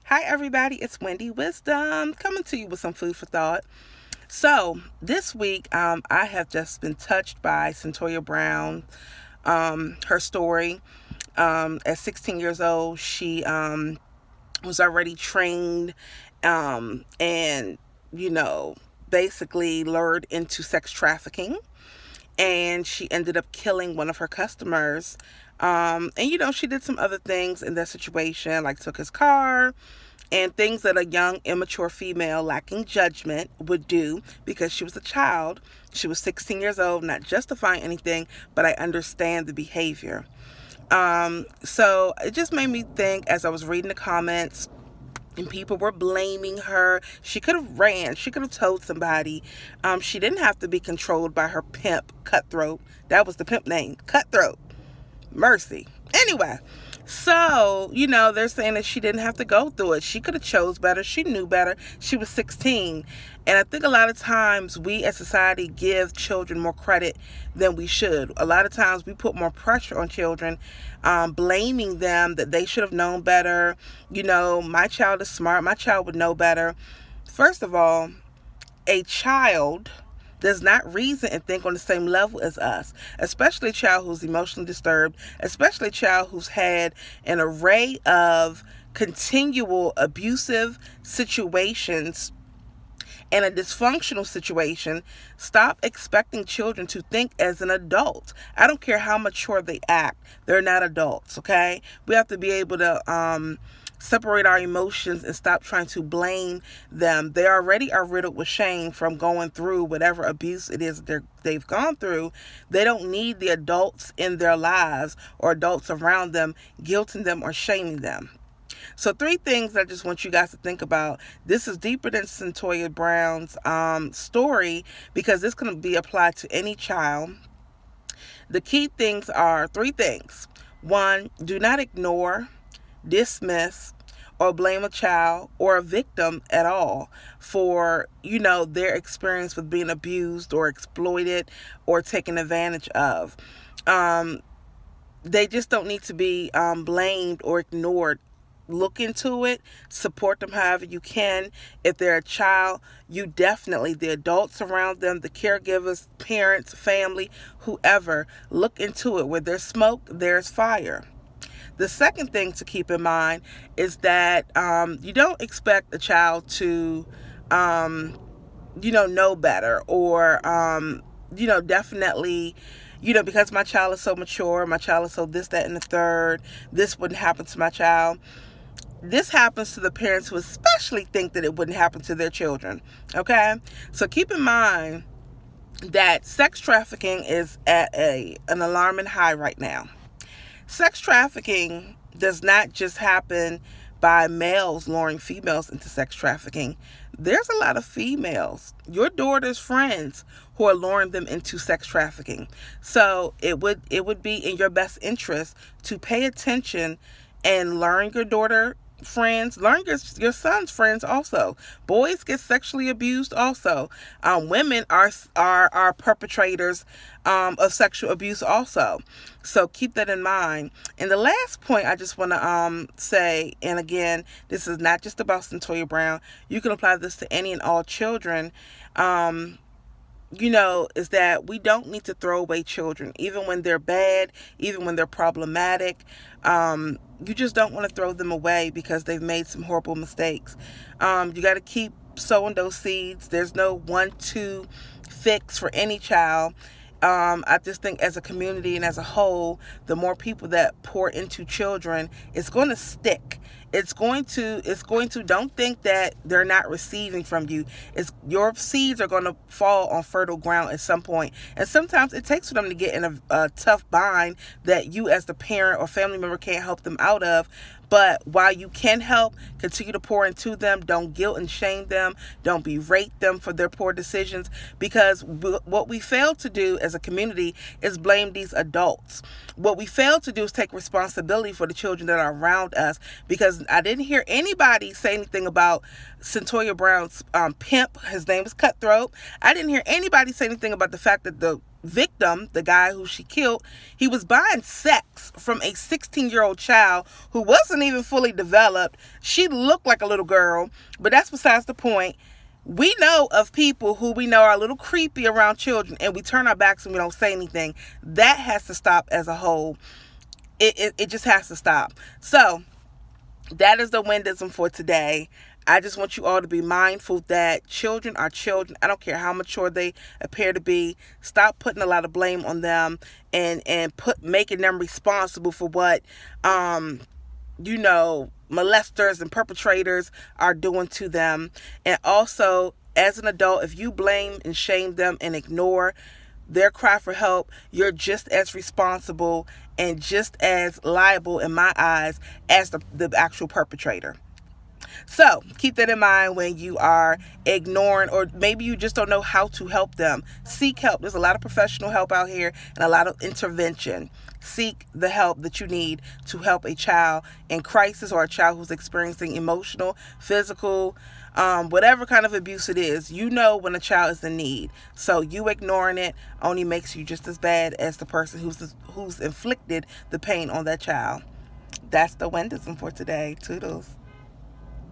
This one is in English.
Hi, everybody. It's Wendy Wisdom coming to you with some food for thought. So, this week, I have just been touched by Cyntoia Brown, her story. At 16 years old, she was already trained and, you know, basically lured into sex trafficking. And she ended up killing one of her customers. And she did some other things in that situation, like took his car and things that a young, immature female lacking judgment would do because she was a child. She was 16 years old, not justifying anything, but I understand the behavior. So it just made me think as I was reading the comments and people were blaming her. She could have ran. She could have told somebody. She didn't have to be controlled by her pimp, Cutthroat. That was the pimp name, Cutthroat. Mercy. Anyway, so, they're saying that she didn't have to go through it. She could have chose better. She knew better. She was 16. And I think a lot of times we as society give children more credit than we should. A lot of times we put more pressure on children, blaming them that they should have known better. My child is smart. My child would know better. First of all, a child does not reason and think on the same level as us, especially a child who's emotionally disturbed, especially a child who's had an array of continual abusive situations and a dysfunctional situation. Stop expecting children to think as an adult. I don't care how mature they act. They're not adults, okay? We have to be able to separate our emotions and stop trying to blame them. They already are riddled with shame from going through whatever abuse it is they've gone through. They don't need the adults in their lives or adults around them guilting them or shaming them. So 3 things I just want you guys to think about. This is deeper than Cyntoia Brown's story because this can be applied to any child. The key things are 3 things. 1, do not ignore, dismiss, or blame a child or a victim at all for, their experience with being abused or exploited or taken advantage of. They just don't need to be blamed or ignored. Look into it, support them however you can. If they're a child, you definitely, the adults around them, the caregivers, parents, family, whoever, look into it. Where there's smoke, there's fire. The second thing to keep in mind is that you don't expect a child to, know better or, definitely, because my child is so mature, my child is so this, that, and the third, this wouldn't happen to my child. This happens to the parents who especially think that it wouldn't happen to their children, okay? So keep in mind that sex trafficking is at an alarming high right now. Sex trafficking does not just happen by males luring females into sex trafficking. There's a lot of females, your daughter's friends, who are luring them into sex trafficking. So it would be in your best interest to pay attention and learn your daughter friends, learn your son's friends also. Boys get sexually abused also. Women are perpetrators of sexual abuse also. So keep that in mind. And the last point I just want to say, and again, this is not just about Cyntoia Brown. You can apply this to any and all children. Is that we don't need to throw away children, even when they're bad, even when they're problematic. You just don't want to throw them away because they've made some horrible mistakes. You got to keep sowing those seeds. There's no 1-2 fix for any child. I just think as a community and as a whole, the more people that pour into children, it's going to stick. It's going to, don't think that they're not receiving from you. Your seeds are going to fall on fertile ground at some point. And sometimes it takes for them to get in a tough bind that you as the parent or family member can't help them out of. But while you can help, continue to pour into them. Don't guilt and shame them. Don't berate them for their poor decisions. Because what we fail to do as a community is blame these adults. What we fail to do is take responsibility for the children that are around us. Because I didn't hear anybody say anything about Cyntoia Brown's pimp. His name is Cutthroat. I didn't hear anybody say anything about the fact that the victim, the guy who she killed, he was buying sex from a 16-year-old child who wasn't even fully developed. She looked like a little girl, but that's besides the point. We know of people who we know are a little creepy around children, and we turn our backs and we don't say anything. That has to stop as a whole. It just has to stop. So that is the Wendism for today. I just want you all to be mindful that children are children. I don't care how mature they appear to be. Stop putting a lot of blame on them and making them responsible for what molesters and perpetrators are doing to them. And also, as an adult, if you blame and shame them and ignore their cry for help, you're just as responsible and just as liable in my eyes as the actual perpetrator. So keep that in mind when you are ignoring, or maybe you just don't know how to help them. Seek help. There's a lot of professional help out here and a lot of intervention. Seek the help that you need to help a child in crisis, or a child who's experiencing emotional, physical, whatever kind of abuse it is. You know when a child is in need. So you ignoring it only makes you just as bad as the person who's inflicted the pain on that child. That's the Wendism for today. Toodles.